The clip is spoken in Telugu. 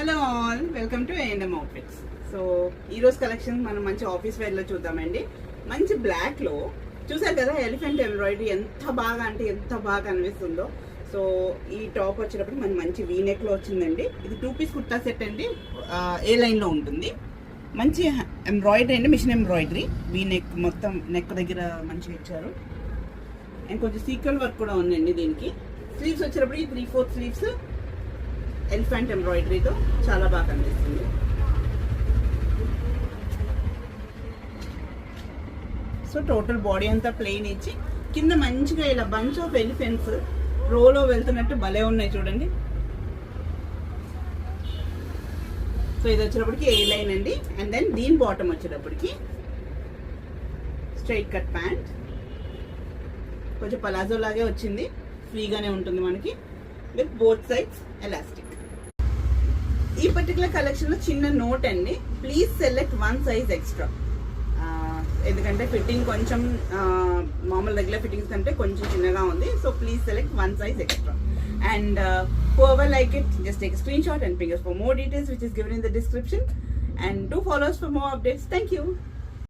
Hello all, welcome to A&M outfits. So ఈరోజు కలెక్షన్ మనం మంచి ఆఫీస్ వేర్లో చూద్దామండి. మంచి బ్లాక్లో చూసారు కదా, ఎలిఫెంట్ ఎంబ్రాయిడరీ ఎంత బాగా అంటే ఎంత బాగా అనిపిస్తుందో. సో ఈ టాప్ వచ్చేటప్పుడు మనకి మంచి వీనెక్లో వచ్చిందండి. ఇది 2 పీస్ కుర్తా సెట్ అండి. ఏ లైన్లో ఉంటుంది. మంచి ఎంబ్రాయిడరీ అండి, మిషన్ ఎంబ్రాయిడరీ. వీనెక్ మొత్తం నెక్ దగ్గర మంచిగా ఇచ్చారు. అండ్ కొంచెం సీక్వెల్ వర్క్ కూడా ఉందండి దీనికి. స్లీవ్స్ వచ్చేటప్పుడు 3/4 స్లీవ్స్ ఎలిఫెంట్ ఎంబ్రాయిడరీతో చాలా బాగా కనిపిస్తుంది. సో టోటల్ బాడీ అంతా ప్లెయిన్ ఇచ్చి కింద మంచిగా ఇలా బంచ్ ఆఫ్ ఎలిఫెంట్స్ రోలో వెళ్తున్నట్టు భలే ఉన్నాయి చూడండి. సో ఇది వచ్చేటప్పటికి ఏ లైన్ అండి. అండ్ దెన్ దీని బాటమ్ వచ్చేటప్పటికి స్ట్రైట్ కట్ ప్యాంట్, కొంచెం పలాజో లాగే వచ్చింది. ఫ్రీగానే ఉంటుంది మనకి, విత్ బోత్ సైడ్స్ ఎలాస్టిక్. ఈ పర్టికులర్ కలెక్షన్ లో చిన్న నోట్ అండి, ప్లీజ్ సెలెక్ట్ 1 సైజ్ ఎక్స్ట్రా. ఎందుకంటే ఫిట్టింగ్ కొంచెం మామూలు రెగ్యులర్ ఫిట్టింగ్స్ కంటే కొంచెం చిన్నగా ఉంది. So please select 1 size extra. And whoever like it, just take a screenshot and ping us for more details, which is given in the description. And do follow us for more updates. Thank you.